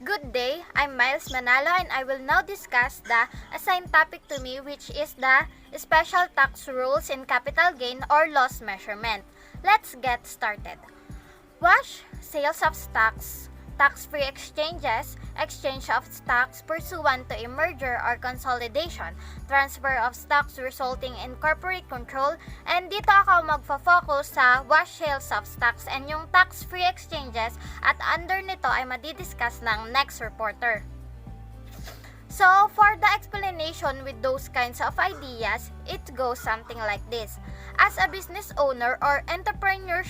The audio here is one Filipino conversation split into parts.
Good day, I'm Miles Manalo and I will now discuss the assigned topic to me, which is the special tax rules in capital gain or loss measurement. Let's get started. Wash, sales of stocks, tax-free exchanges, exchange of stocks pursuant to a merger or consolidation, transfer of stocks resulting in corporate control, and dito ako magfo-focus sa wash sales of stocks and yung tax-free exchanges at under nito ay madidiscuss ng next reporter. So, for the explanation with those kinds of ideas, it goes something like this. As a business owner or entrepreneur,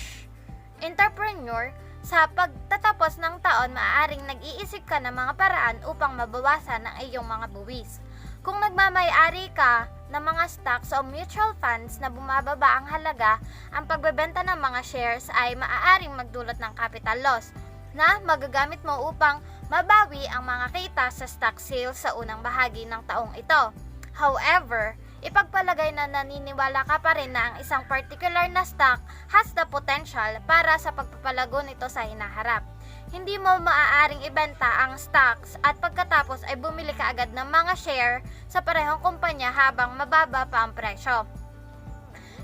sa pagtatapos ng taon, maaaring nag-iisip ka ng mga paraan upang mabawasan ang iyong mga buwis. Kung nagmamay-ari ka ng mga stocks o mutual funds na bumababa ang halaga, ang pagbebenta ng mga shares ay maaaring magdulot ng capital loss na magagamit mo upang mabawi ang mga kita sa stock sales sa unang bahagi ng taong ito. However, ipagpalagay na naniniwala ka pa rin na ang isang particular na stock has the potential para sa pagpapalago nito sa hinaharap. Hindi mo maaaring ibenta ang stocks at pagkatapos ay bumili ka agad ng mga share sa parehong kumpanya habang mababa pa ang presyo.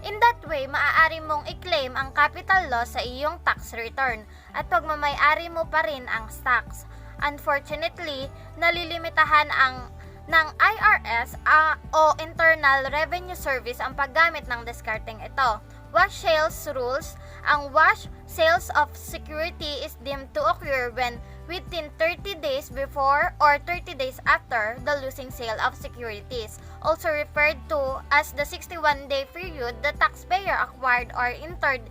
In that way, maaari mong i-claim ang capital loss sa iyong tax return at pagmamay-ari mo pa rin ang stocks. Unfortunately, nalilimitahan ng IRS o Internal Revenue Service ang paggamit ng discarding ito. Wash sales rules. Ang wash sales of security is deemed to occur when within 30 days before or 30 days after the losing sale of securities, also referred to as the 61-day period the taxpayer acquired or entered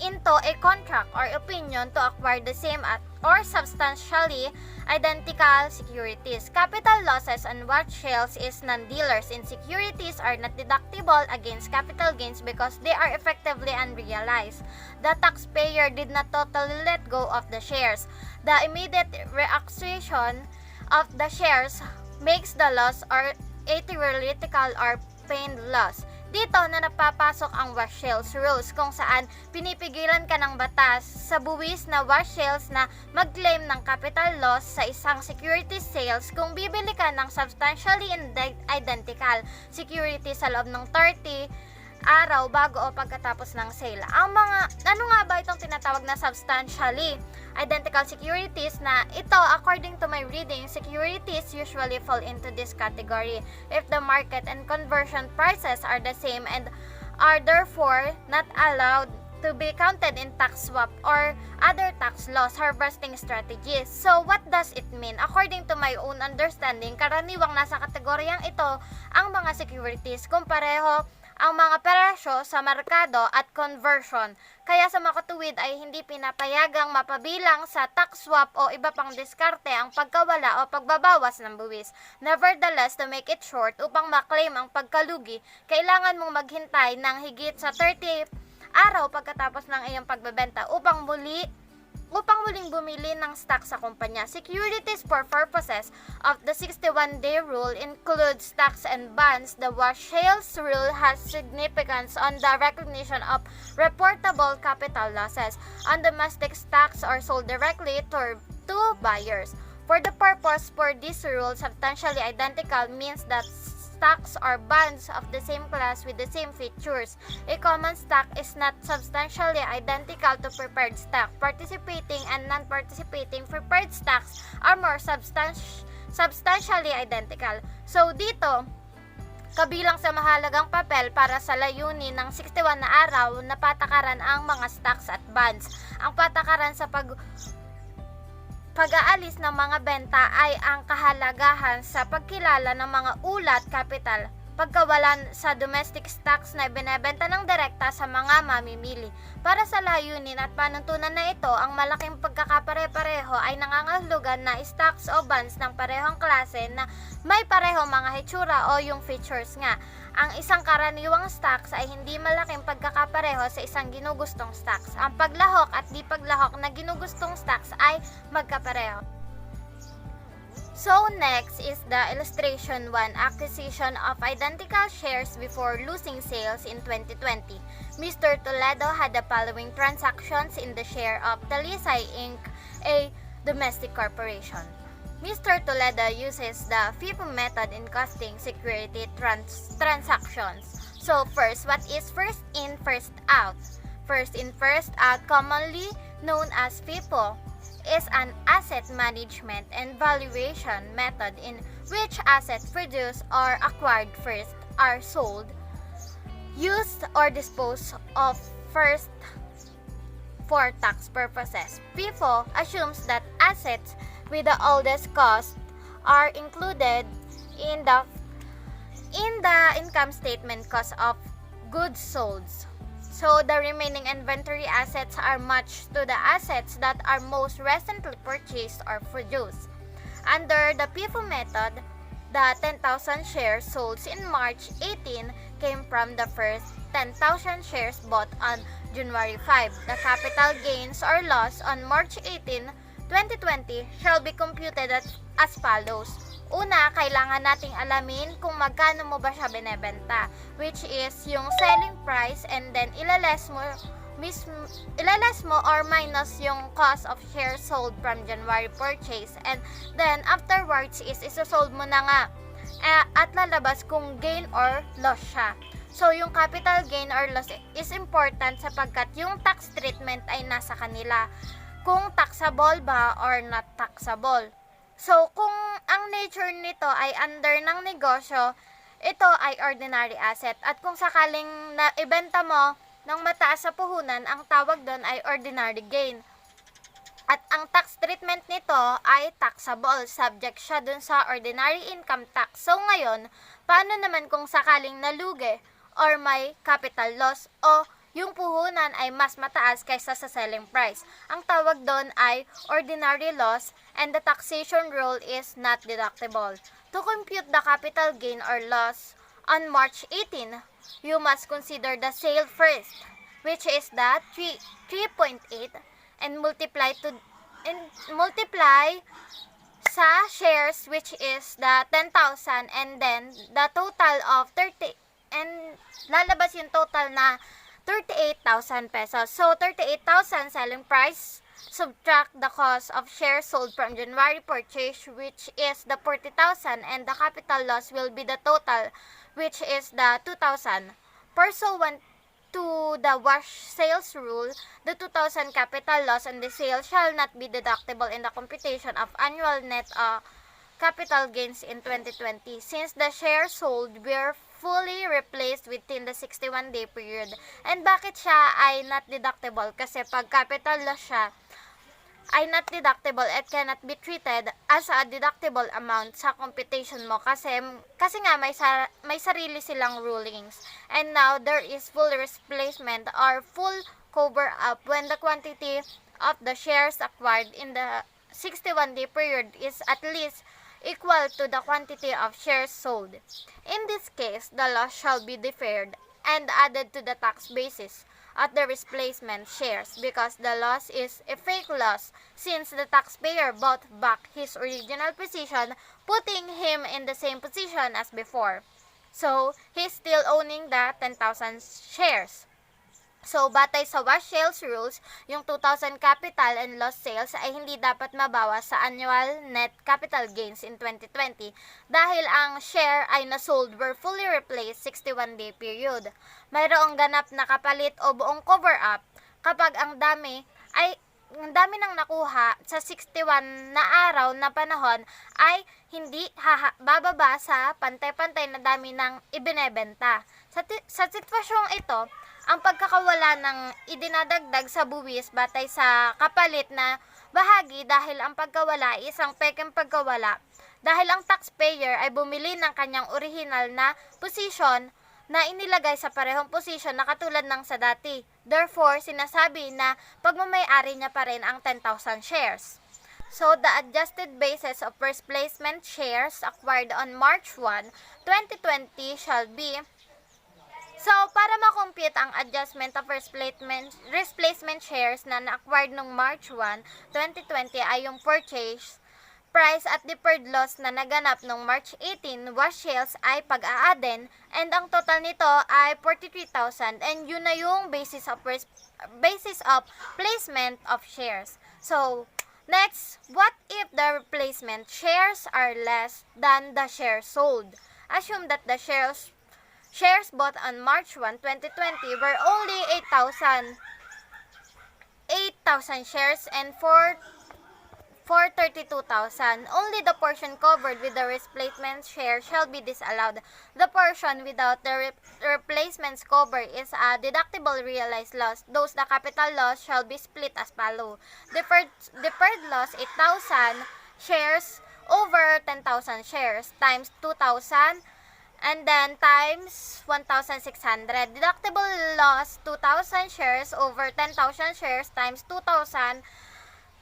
into a contract or opinion to acquire the same or substantially identical securities. Capital losses on wash sales is non-dealers in securities are not deductible against capital gains because they are effectively unrealized. The taxpayer did not totally let go of the shares. The immediate reacquisition of the shares makes the loss or a theoretical or paid loss. Dito na napapasok ang wash sales rules kung saan pinipigilan ka ng batas sa buwis na wash sales na mag-claim ng capital loss sa isang security sales kung bibili ka ng substantially identical security sa loob ng 30 araw bago o pagkatapos ng sale. Ano nga ba itong tinatawag na substantially identical securities na ito, according to my reading, securities usually fall into this category if the market and conversion prices are the same and are therefore not allowed to be counted in tax swap or other tax loss harvesting strategies. So, what does it mean? According to my own understanding, karaniwang nasa kategoryang ito ang mga securities kung pareho ang mga presyo sa merkado at conversion. Kaya sa makatuwid ay hindi pinapayagang mapabilang sa tax swap o iba pang diskarte ang pagkawala o pagbabawas ng buwis. Nevertheless, to make it short, upang maklaim ang pagkalugi, kailangan mong maghintay ng higit sa 30 araw pagkatapos ng iyong pagbebenta upang muling bumili ng stock sa kumpanya. Securities for purposes of the 61-day rule include stocks and bonds. The wash sales rule has significance on the recognition of reportable capital losses on domestic stocks are sold directly to buyers. For the purpose for this rule, substantially identical means that stocks or bonds of the same class with the same features. A common stock is not substantially identical to preferred stock. Participating and non-participating preferred stocks are more substantially identical. So dito, kabilang sa mahalagang papel para sa layunin ng 61 na araw na patakaran ang mga stocks at bonds. Ang patakaran sa pag-aalis ng mga benta ay ang kahalagahan sa pagkilala ng mga ulat kapital pagkawalan sa domestic stocks na ibinebenta ng direkta sa mga mamimili. Para sa layunin at panuntunan na ito, ang malaking pagkakapare-pareho ay nangangahulugan na stocks o bonds ng parehong klase na may parehong mga hitsura o yung features nga. Ang isang karaniwang stocks ay hindi malaking pagkakapareho sa isang ginugustong stocks. Ang paglahok at di paglahok na ginugustong stocks ay magkapareho. So next is the illustration 1, acquisition of identical shares before losing sales in 2020. Mr. Toledo had the following transactions in the share of Talisay Inc., a domestic corporation. Mr. Toledo uses the FIFO method in costing security transactions. So first, what is first in, first out? First in, first out, commonly known as FIFO, is an asset management and valuation method in which assets produced or acquired first are sold, used, or disposed of first for tax purposes. FIFO assumes that assets with the oldest cost are included in the income statement cost of goods sold. So the remaining inventory assets are matched to the assets that are most recently purchased or produced. Under the FIFO method, the 10,000 shares sold in March 18 came from the first 10,000 shares bought on January 5. The capital gains or loss on March 18, 2020 shall be computed as follows. Una, kailangan nating alamin kung magkano mo ba siya binebenta, which is yung selling price, and then ilalas mo or minus yung cost of shares sold from January purchase, and then afterwards is isosold mo na nga at lalabas kung gain or loss siya. So yung capital gain or loss is important sapagkat yung tax treatment ay nasa kanila, kung taxable ba or not taxable. So, kung ang nature nito ay under ng negosyo, ito ay ordinary asset. At kung sakaling naibenta mo ng mataas sa puhunan, ang tawag doon ay ordinary gain. At ang tax treatment nito ay taxable. Subject siya doon sa ordinary income tax. So, ngayon, paano naman kung sakaling nalugi or may capital loss o yung puhunan ay mas mataas kaysa sa selling price? Ang tawag doon ay ordinary loss, and the taxation rule is not deductible. To compute the capital gain or loss on March 18, you must consider the sale first, which is the 3.8, and multiply sa shares, which is the 10,000, and then the total of 30, and lalabas yung total na 38,000 pesos. So, 38,000 selling price, subtract the cost of shares sold from January purchase, which is the 40,000, and the capital loss will be the total, which is the 2,000. Pursuant to the wash sales rule, the 2,000 capital loss on the sale shall not be deductible in the computation of annual net capital gains in 2020, since the shares sold were fully replaced within the 61-day period. And bakit siya ay not deductible? Kasi pag capital loss siya, ay not deductible at cannot be treated as a deductible amount sa computation mo kasi nga may sarili silang rulings. And now there is full replacement or full cover up when the quantity of the shares acquired in the 61-day period is at least equal to the quantity of shares sold. In this case, the loss shall be deferred and added to the tax basis of the replacement shares, because the loss is a fake loss since the taxpayer bought back his original position, putting him in the same position as before. So, he's still owning the 10,000 shares. So, batay sa wash sales rules, yung 2,000 capital and loss sales ay hindi dapat mabawas sa annual net capital gains in 2020 dahil ang share ay nasold were fully replaced 61-day period. Mayroong ganap na kapalit o buong cover-up kapag ang dami nang nakuha sa 61 na araw na panahon ay hindi bababa sa pantay-pantay na dami ng ibinebenta. Sa sitwasyong ito, ang pagkakawala ng idinadagdag sa buwis batay sa kapalit na bahagi dahil ang pagkawala ay isang pekeng pagkawala dahil ang taxpayer ay bumili ng kanyang original na posisyon na inilagay sa parehong posisyon na katulad ng sa dati. Therefore, sinasabi na pagmamay-ari niya pa rin ang 10,000 shares. So, the adjusted basis of first placement shares acquired on March 1, 2020 shall be. So, para ma-compute ang adjustment of replacement shares na na-acquired noong March 1, 2020 ay yung purchase price at deferred loss na naganap noong March 18, wash sales ay pag-aaden, and ang total nito ay 43,000, and yun na yung basis of placement of shares. So, Next, what if the replacement shares are less than the shares sold? Assume that the shares bought on March 1, 2020 were only 8,000 shares and for 32,000. Only the portion covered with the replacement share shall be disallowed. The portion without the replacement's cover is a deductible realized loss. Thus, the capital loss shall be split as follows. Deferred loss 8,000 shares over 10,000 shares times 2,000 and then times 1,600. Deductible loss 2,000 shares over 10,000 shares times 2,000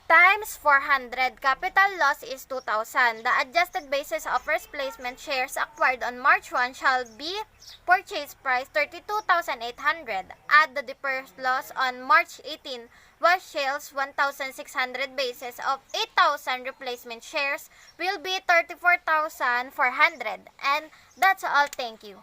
times 400. Capital loss is 2,000. The adjusted basis of replacement shares acquired on March 1 shall be purchase price 32,800. Add the deferred loss on March 18 was sales 1,600 basis of 8,000 replacement shares will be 34,400. And that's all. Thank you.